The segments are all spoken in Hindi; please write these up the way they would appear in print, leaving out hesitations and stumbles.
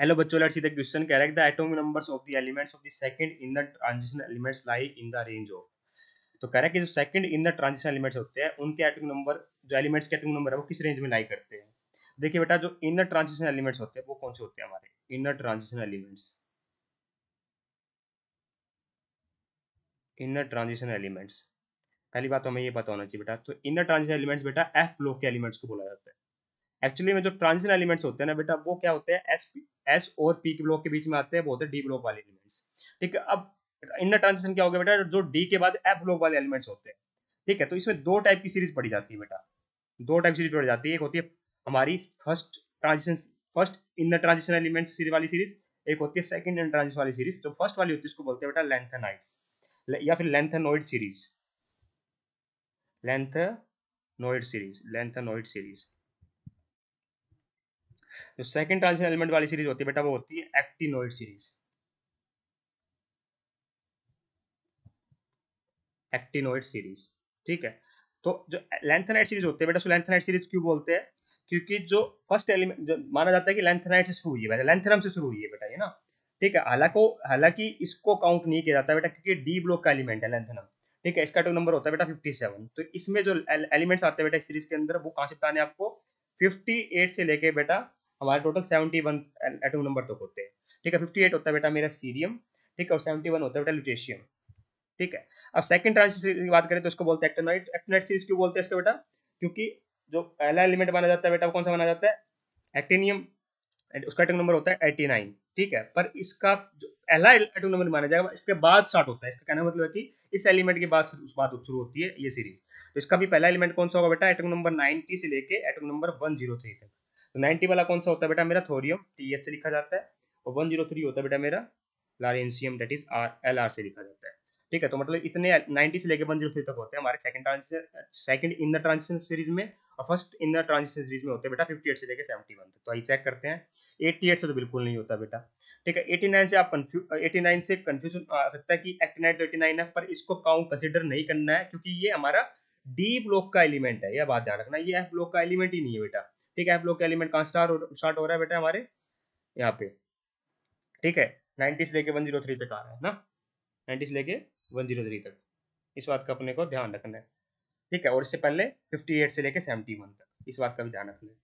हेलो बच्चों, let's see the question. Correct the atomic numbers of the elements of the second in the transition elements lie in the range of. तो करेक्ट, जो second in the transition elements होते हैं उनके एटॉमिक नंबर, जो एलिमेंट्स के एटॉमिक नंबर है वो किस रेंज में लाई करते हैं। देखिए बेटा, जो इन द ट्रांजिशन एलिमेंट्स होते हैं वो कौन से होते हैं हमारे in the transition elements. In the transition elements, पहली बात तो हमें ये पता होना चाहिए बेटा, तो इन द ट्रांजिशन एलिमेंट्स बेटा एफ ब्लॉक के एलिमेंट्स को बोला जाता है। एक्चुअली में जो ट्रांजिशन एलिमेंट्स होते हैं ना बेटा, वो क्या होते हैं, एस और पी के ब्लॉक के बीच में आते हैं, वो होते हैं डी ब्लॉक वाले एलिमेंट्स। ठीक है, अब इन ट्रांजिशन क्या हो गया बेटा, जो डी के बाद एफ ब्लॉक वाले एलिमेंट्स होते हैं। ठीक है, तो इसमें दो टाइप की सीरीज पढ़ी जाती है बेटा, दो टाइप सीरीज पढ़ी जाती है। एक होती है हमारी first in the transition elements series वाली सीरीज, एक होती है सेकंड इन ट्रांजिशन वाली सीरीज। जो फर्स्ट वाली होती है उसको बोलते हैं बेटा लेंथेनाइड्स, या फिर लेंथेनोइड सीरीज, लेंथेनोइड सीरीज। जो सेकंड ट्रांजिशन एलिमेंट वाली सीरीज होती है बेटा, वो होती है एक्टिनोइड सीरीज, एक्टिनोइड सीरीज। ठीक है, तो जो लेंथेनाइड सीरीज होती है बेटा, उसको लेंथेनाइड सीरीज क्यों बोलते हैं, क्योंकि जो फर्स्ट एलिमेंट जो माना जाता है कि लेंथेनाइड से शुरू हुई है, लेंथेनम से शुरू हुई है बेटा ये ना। ठीक है, हालांकि इसको काउंट नहीं किया जाता बेटा, क्योंकि डी ब्लॉक का एलिमेंट है लेंथेनम। ठीक है, इसका टू नंबर होता है बेटा 57। तो इसमें जो एलिमेंट्स आते हैं बेटा इस सीरीज के अंदर, वो कहाँ से बताने आपको, 58 से लेके बेटा हमारे टोटल 71 एटम नंबर तक होते हैं। ठीक है, 58 होता है बेटा मेरा सीरियम, ठीक है, और 71 होता है बेटा ल्यूटेशियम। ठीक है, अब सेकंड ट्रांजिशन की बात करें तो इसको बोलते हैं एक्टिनोइड। एक्टिनोइड सीरीज क्यों बोलते हैं इसको बेटा, क्योंकि जो पहला एलिमेंट माना जाता है बेटा वो कौन सा माना जाता है, एक्टिनियम, उसका एटॉमिक नंबर होता है 89। ठीक है, पर इसका जो पहला एटॉमिक नंबर माना जाएगा इसके बाद स्टार्ट होता है। इसका कहना मतलब है कि इस एलिमेंट के बाद उस बात शुरू होती है ये सीरीज। तो इसका भी पहला एलिमेंट कौन सा होगा बेटा, एटॉमिक नंबर 90 से लेके एटॉमिक नंबर 103 तक। तो 90 वाला कौन सा होता है बेटा मेरा थोरियम, TH से लिखा जाता है, और 103 होता है बेटा मेरा लारेंशियम, दैट इज LR से लिखा जाता है। ठीक है, तो मतलब इतने 90 से लेके 103 तक होते हैं हमारे second in the transition series में, और first in the transition series में होते हैं बेटा 58 से लेके 71 तक। तो आइए चेक करते हैं। 88 से तो बिल्कुल नहीं होता बेटा। ठीक है, 89 से आप कंफ्यूज, 89 से कंफ्यूजन आ सकता है कि 89 तो 89 है, पर इसको काउंट कंसिडर नहीं करना है, क्योंकि ये हमारा डी ब्लॉक का एलिमेंट है। यह बात ध्यान रखना, ये एफ ब्लॉक का एलिमेंट ही नहीं है बेटा। ठीक है, एफ ब्लॉक का एलिमेंट कहाँ स्टार्ट हो रहा है बेटा हमारे यहाँ पे। ठीक है, 90 से लेके 103 तक आ रहा है ना, 90 से लेके 103 तक। इस बात का अपने को ध्यान रखना है। ठीक है, और इससे पहले 58 से लेके 71 तक, इस बात का भी ध्यान रखना है।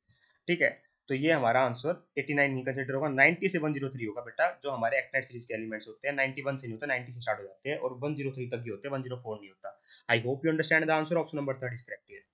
ठीक है, तो ये हमारा आंसर 89 नहीं कंसिडर होगा, 90 से 103 होगा बेटा। जो हमारे एक्टिनाइड सीरीज के एलिमेंट्स होते हैं 91 से नहीं होता, 90 से स्टार्ट हो जाते हैं, और 103 तक ही होते हैं, 104 नहीं होता। I hope you understand the answer. Option number 3 is correct.